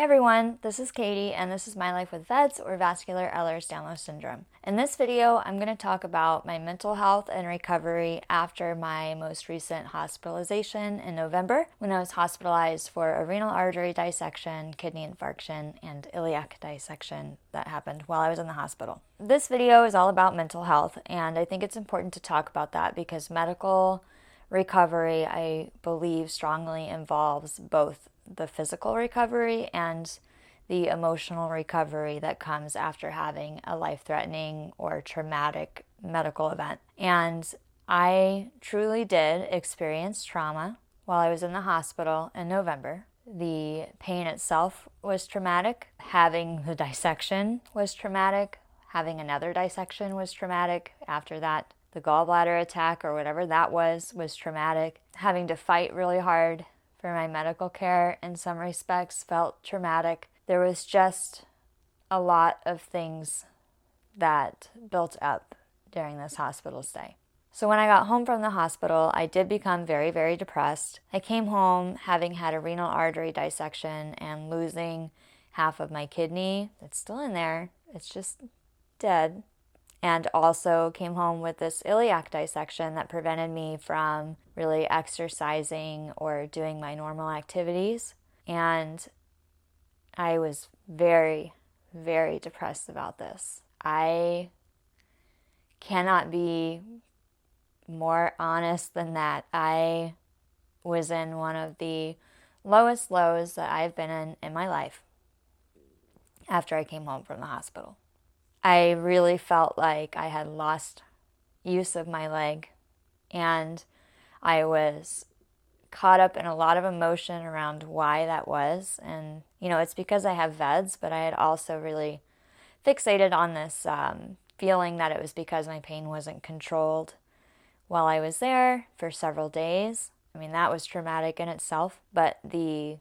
everyone, this is Katie and this is my life with VEDS or Vascular Ehlers-Danlos Syndrome. In this video, I'm going to talk about my mental health and recovery after my most recent hospitalization in November when I was hospitalized for a renal artery dissection, kidney infarction, and iliac dissection that happened while I was in the hospital. This video is all about mental health, and I think it's important to talk about that because medical recovery, I believe, strongly involves both the physical recovery and the emotional recovery that comes after having a life-threatening or traumatic medical event. And I truly did experience trauma while I was in the hospital in November. The pain itself was traumatic. Having the dissection was traumatic. Having another dissection was traumatic. After that, the gallbladder attack or whatever that was traumatic. Having to fight really hard for my medical care in some respects felt traumatic. There was just a lot of things that built up during this hospital stay. So when I got home from the hospital, I did become very, very depressed. I came home having had a renal artery dissection and losing half of my kidney. It's still in there. It's just dead. And also came home with this iliac dissection that prevented me from really exercising or doing my normal activities. And I was very, very depressed about this. I cannot be more honest than that. I was in one of the lowest lows that I've been in my life after I came home from the hospital. I really felt like I had lost use of my leg, and I was caught up in a lot of emotion around why that was. And, it's because I have VEDS, but I had also really fixated on this feeling that it was because my pain wasn't controlled while I was there for several days. I mean, that was traumatic in itself, but the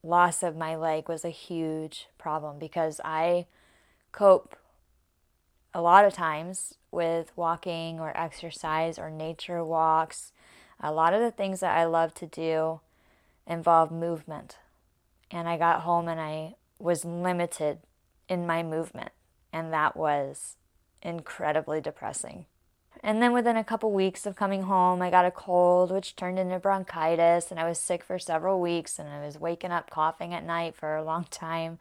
loss of my leg was a huge problem because I cope a lot of times with walking or exercise or nature walks. A lot of the things that I love to do involve movement. And I got home and I was limited in my movement. And that was incredibly depressing. And then within a couple weeks of coming home, I got a cold, which turned into bronchitis. And I was sick for several weeks. And I was waking up coughing at night for a long time.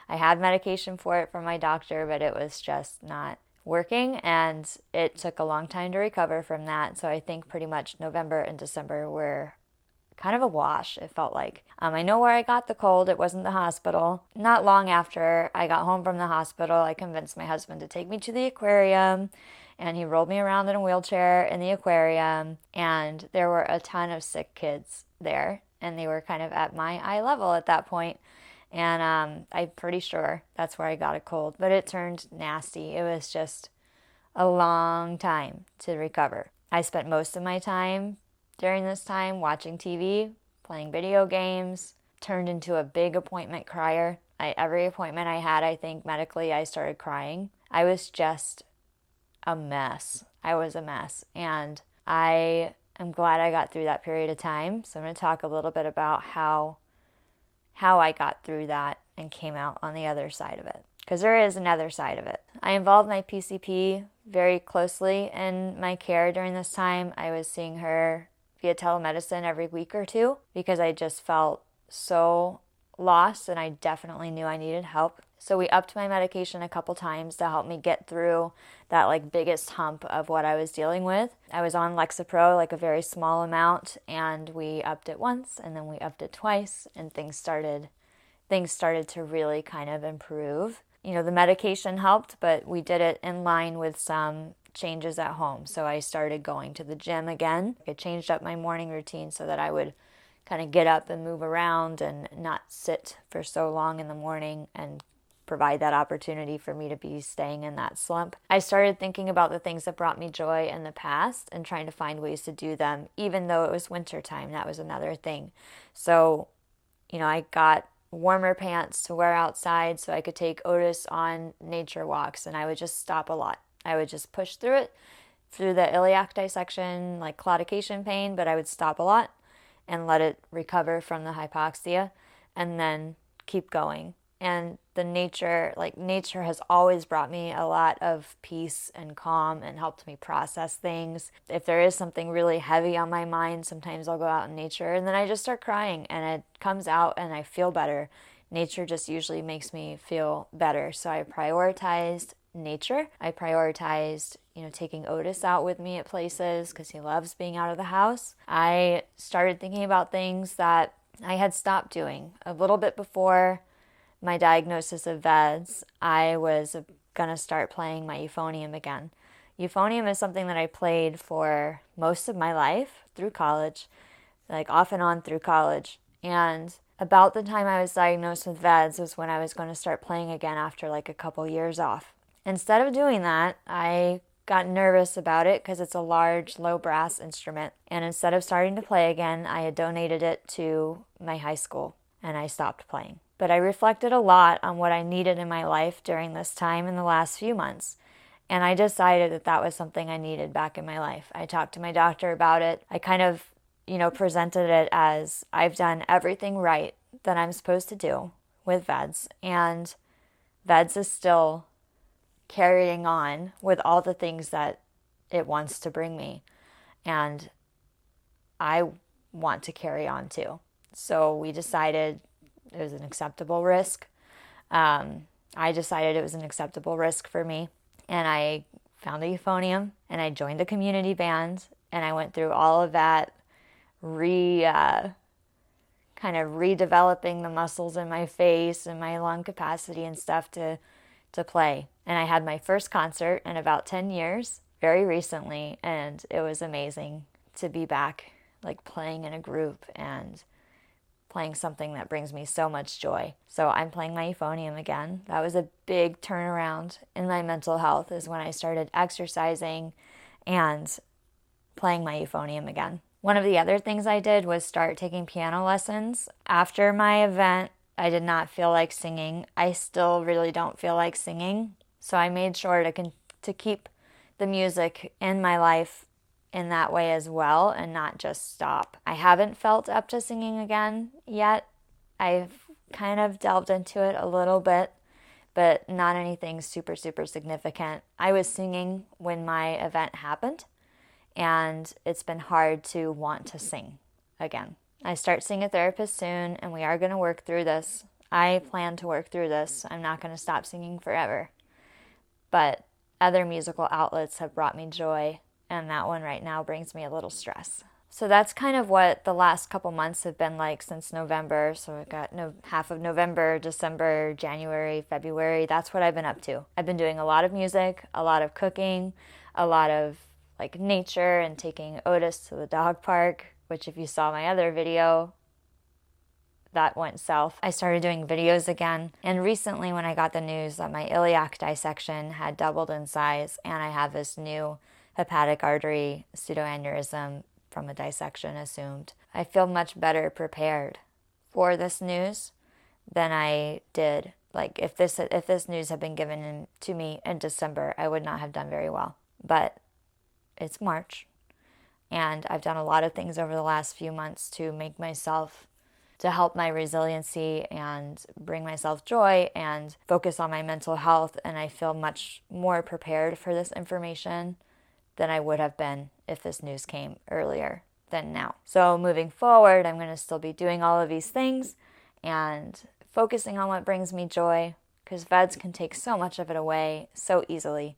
I had medication for it from my doctor, but it was just not working, and it took a long time to recover from that. So I think pretty much November and December were kind of a wash, it felt like. I know where I got the cold. It wasn't the hospital. Not long after I got home from the hospital, I convinced my husband to take me to the aquarium, and he rolled me around in a wheelchair in the aquarium, and there were a ton of sick kids there, and they were kind of at my eye level at that point. And I'm pretty sure that's where I got a cold, but it turned nasty. It was just a long time to recover. I spent most of my time during this time watching TV, playing video games, turned into a big appointment crier. Every appointment I had, I think medically, I started crying. I was just a mess. I was a mess. And I am glad I got through that period of time. So I'm going to talk a little bit about how I got through that and came out on the other side of it. Because there is another side of it. I involved my PCP very closely in my care during this time. I was seeing her via telemedicine every week or two because I just felt so lost and I definitely knew I needed help. So we upped my medication a couple times to help me get through that biggest hump of what I was dealing with. I was on Lexapro, a very small amount, and we upped it once and then we upped it twice, and things started to really kind of improve. The medication helped, but we did it in line with some changes at home. So I started going to the gym again. I changed up my morning routine so that I would kind of get up and move around and not sit for so long in the morning and provide that opportunity for me to be staying in that slump. I started thinking about the things that brought me joy in the past and trying to find ways to do them, even though it was winter time. That was another thing. So, I got warmer pants to wear outside so I could take Otis on nature walks, and I would just stop a lot. I would just push through it, through the iliac dissection, claudication pain, but I would stop a lot and let it recover from the hypoxia and then keep going. And nature has always brought me a lot of peace and calm and helped me process things. If there is something really heavy on my mind, sometimes I'll go out in nature and then I just start crying and it comes out and I feel better. Nature just usually makes me feel better. So I prioritized nature. I prioritized, taking Otis out with me at places because he loves being out of the house. I started thinking about things that I had stopped doing a little bit before my diagnosis of VEDS. I was going to start playing my euphonium again. Euphonium is something that I played for most of my life through college, like off and on through college. And about the time I was diagnosed with VEDS was when I was going to start playing again after like a couple years off. Instead of doing that, I got nervous about it because it's a large, low brass instrument. And instead of starting to play again, I had donated it to my high school and I stopped playing. But I reflected a lot on what I needed in my life during this time in the last few months. And I decided that that was something I needed back in my life. I talked to my doctor about it. I kind of, presented it as I've done everything right that I'm supposed to do with VEDS. And VEDS is still carrying on with all the things that it wants to bring me. And I want to carry on too. So we decided it was an acceptable risk. I decided it was an acceptable risk for me. And I found the euphonium and I joined the community band and I went through all of that kind of redeveloping the muscles in my face and my lung capacity and stuff to play. And I had my first concert in about 10 years, very recently, and it was amazing to be back, like playing in a group and playing something that brings me so much joy. So I'm playing my euphonium again. That was a big turnaround in my mental health, is when I started exercising and playing my euphonium again. One of the other things I did was start taking piano lessons. After my event, I did not feel like singing. I still really don't feel like singing. So I made sure to keep the music in my life in that way as well and not just stop. I haven't felt up to singing again yet. I've kind of delved into it a little bit, but not anything super, super significant. I was singing when my event happened, and it's been hard to want to sing again. I start seeing a therapist soon, and we are going to work through this. I plan to work through this. I'm not going to stop singing forever. But other musical outlets have brought me joy, and that one right now brings me a little stress. So that's kind of what the last couple months have been like since November. So I've got half of November, December, January, February. That's what I've been up to. I've been doing a lot of music, a lot of cooking, a lot of like nature and taking Otis to the dog park, which if you saw my other video, that went south. I started doing videos again. And recently when I got the news that my iliac dissection had doubled in size and I have this new hepatic artery pseudoaneurysm from a dissection assumed, I feel much better prepared for this news than I did. Like if this news had been given to me in December, I would not have done very well. But it's March, and I've done a lot of things over the last few months to help my resiliency and bring myself joy and focus on my mental health, and I feel much more prepared for this information than I would have been if this news came earlier than now. So moving forward, I'm going to still be doing all of these things and focusing on what brings me joy, because VEDS can take so much of it away so easily.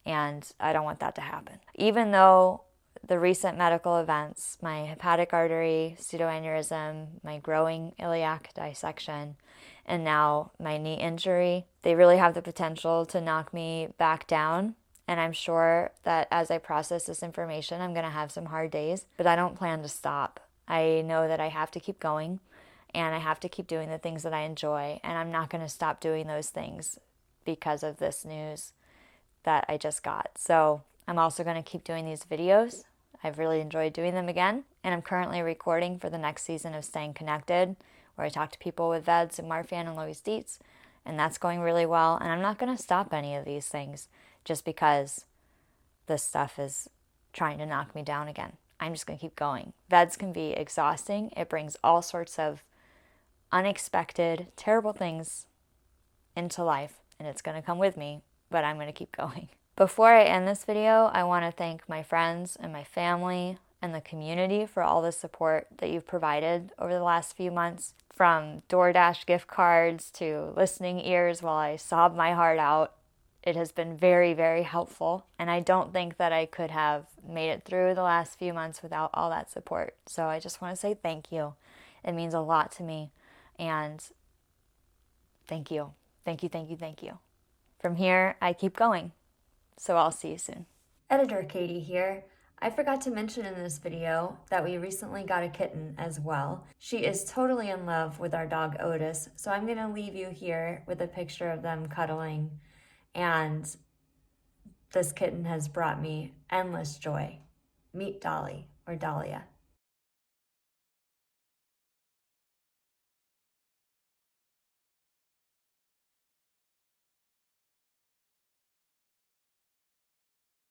And I don't want that to happen. Even though the recent medical events, my hepatic artery pseudoaneurysm, my growing iliac dissection, and now my knee injury, they really have the potential to knock me back down. And I'm sure that as I process this information, I'm going to have some hard days, but I don't plan to stop. I know that I have to keep going and I have to keep doing the things that I enjoy. And I'm not going to stop doing those things because of this news that I just got. So I'm also going to keep doing these videos. I've really enjoyed doing them again. And I'm currently recording for the next season of Staying Connected, where I talk to people with VEDS and Marfan and Lois Dietz. And that's going really well. And I'm not going to stop any of these things just because this stuff is trying to knock me down again. I'm just going to keep going. VEDS can be exhausting. It brings all sorts of unexpected, terrible things into life, and it's going to come with me, but I'm going to keep going. Before I end this video, I want to thank my friends and my family and the community for all the support that you've provided over the last few months, from DoorDash gift cards to listening ears while I sob my heart out. It has been very, very helpful, and I don't think that I could have made it through the last few months without all that support. So I just want to say thank you. It means a lot to me, and thank you. Thank you, thank you, thank you. From here, I keep going. So I'll see you soon. Editor Katie here. I forgot to mention in this video that we recently got a kitten as well. She is totally in love with our dog Otis, so I'm going to leave you here with a picture of them cuddling, and this kitten has brought me endless joy. Meet Dolly, or Dahlia.